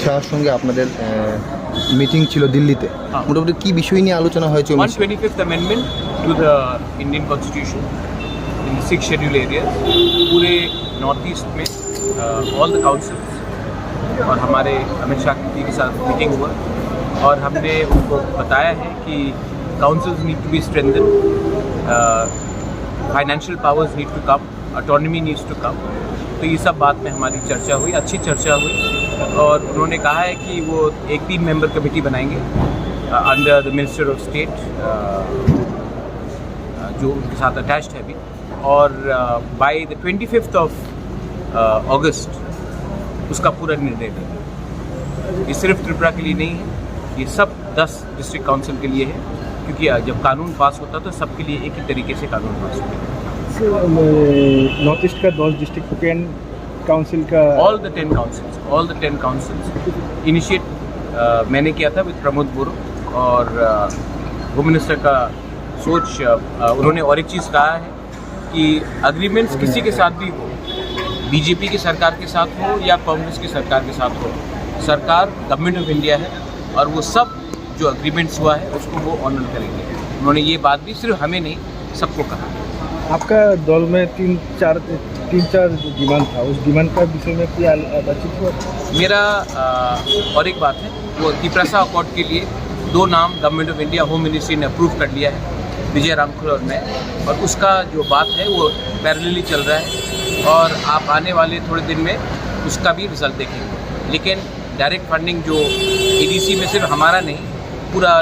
শাহর সঙ্গে আপনাদের মিটিং ছিল দিল্লিতে, মোটামুটি কি বিষয় নিয়ে আলোচনা হয়েছে? 125th amendment to the Indian Constitution in the 6 schedule areas. पूरे नॉर्थ ईस्ट में ऑल द काउंसिल्स और हमारे अमित शाह जी के साथ मीटिंग हुआ और हमने उनको बताया है कि councils need to be strengthen, financial powers need to come, autonomy needs to come. तो ये सब बात में हमारी चर्चा हुई, अच्छी चर्चा हुई और उन्होंने कहा है कि वो एक 3 मेंबर कमेटी बनाएंगे under the minister of state जो उनके साथ अटैच्ड है अभी, और बाय द 25th ऑफ अगस्त उसका पूरा निर्णय लेंगे। ये सिर्फ त्रिपुरा के लिए नहीं है, ये सब 10 डिस्ट्रिक्ट काउंसिल के लिए है, क्योंकि जब कानून पास होता तो सबके लिए एक ही तरीके से कानून पास होता। नॉर्थ ईस्ट का 10 डिस्ट्रिक्ट काउंसिल का ऑल द 10 काउंसिल्स इनिशिएट मैंने किया था विद प्रमोद बोरो और होम मिनिस्टर का सोच। उन्होंने और एक चीज़ कहा है कि अग्रीमेंट्स किसी के साथ भी हो, बीजेपी की सरकार के साथ हो या कांग्रेस की सरकार के साथ हो, सरकार गवर्नमेंट ऑफ इंडिया है और वो सब जो अग्रीमेंट्स हुआ है उसको वो ऑनर करेंगे। उन्होंने ये बात भी सिर्फ हमें नहीं सबको कहा। आपका दल में 3-4 डिमांड था, उस डिमांड का विषय में क्या बातचीत हुआ? मेरा और एक बात है, वो तिपरासा अकॉर्ड के लिए 2 नाम government of India home ministry ने अप्रूव कर लिया है, विजय रामखल और मैं, और उसका जो बात है वो पैरेलली चल रहा है और आप आने वाले थोड़े दिन में उसका भी रिजल्ट देखेंगे। लेकिन डायरेक्ट फंडिंग जो एडीसी में सिर्फ हमारा नहीं पूरा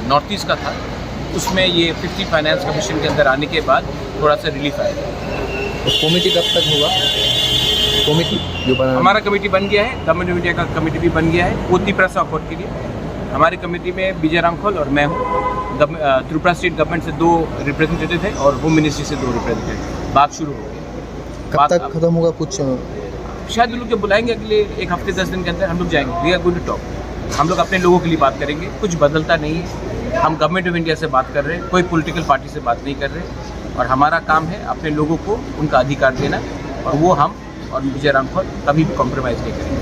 नॉर्थ ईस्ट का था, उसमें ये 50 फाइनेंस कमीशन के अंदर आने के बाद थोड़ा सा रिलीफ आएगा। तो कमेटी कब तक होगा? कमेटी जो बना, हमारा कमेटी बन गया है, गवर्नमेंट ऑफ इंडिया का कमेटी भी बन गया है, वो त्रिपुरा अकॉर्ड के लिए। हमारी कमेटी में विजय रामखल और मैं हूँ। त्रिपुरा स्टेट गवर्नमेंट से 2 रिप्रेजेंटेटिव है और होम मिनिस्ट्री से 2 रिप्रेजेंटेटिव। बात शुरू हो गई। कब तक खत्म होगा? कुछ शायद लोग जब बुलाएंगे अगले 1 हफ्ते 10 दिन के अंदर हम लोग जाएंगे। We are going to talk. हम लोग अपने लोगों के लिए बात करेंगे, कुछ बदलता नहीं है। हम गवर्नमेंट ऑफ इंडिया से बात कर रहे हैं, कोई पॉलिटिकल पार्टी से बात नहीं कर रहे और हमारा काम है अपने लोगों को उनका अधिकार देना और वो हम और विजय रामखल कभी भी कॉम्प्रोमाइज़ नहीं करेंगे।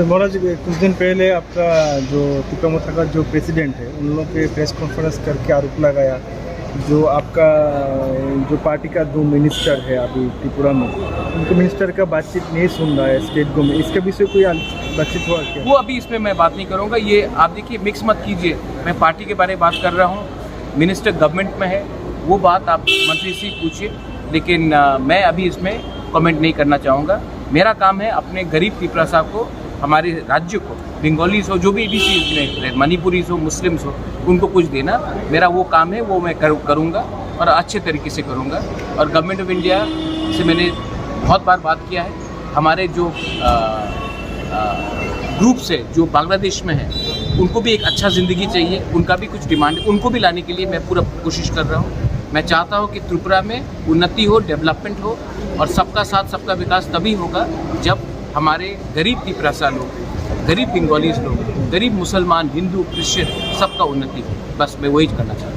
महाराज कुछ दिन पहले आपका जो तिपरामोथा का जो प्रेसिडेंट है उन लोगों के प्रेस कॉन्फ्रेंस करके आरोप लगाया जो आपका जो पार्टी का 2 मिनिस्टर है अभी त्रिपुरा में, उनके मिनिस्टर का बातचीत नहीं सुन रहा है स्टेट गवर्नमेंट, इसके विषय कोई बातचीत हुआ क्या? वो अभी इसमें मैं बात नहीं करूँगा। ये आप देखिए मिक्स मत कीजिए, मैं पार्टी के बारे में बात कर रहा हूँ, मिनिस्टर गवर्नमेंट में है, वो बात आप मंत्री से पूछिए, लेकिन मैं अभी इसमें कमेंट नहीं करना चाहूँगा। मेरा काम है अपने गरीब त्रिपुरा को, हमारे राज्य को, बंगालीज हो, जो भी एबीसी, मणिपुरीज हो, मुस्लिम्स हो, उनको कुछ देना मेरा वो काम है, वो मैं करूँगा और अच्छे तरीके से करूँगा। और गवर्नमेंट ऑफ इंडिया से मैंने बहुत बार बात किया है, हमारे जो ग्रुप से जो बांग्लादेश में है उनको भी एक अच्छा ज़िंदगी चाहिए, उनका भी कुछ डिमांड है, उनको भी लाने के लिए मैं पूरा कोशिश कर रहा हूँ। मैं चाहता हूँ कि त्रिपुरा में उन्नति हो, डेवलपमेंट हो और सबका साथ सबका विकास तभी होगा जब हमारे गरीब त्रिपुरा लोग, गरीब बंगालीज लोग, गरीब मुसलमान, हिंदू, क्रिश्चियन सबका उन्नति हो। बस मैं वही करना चाहता हूँ।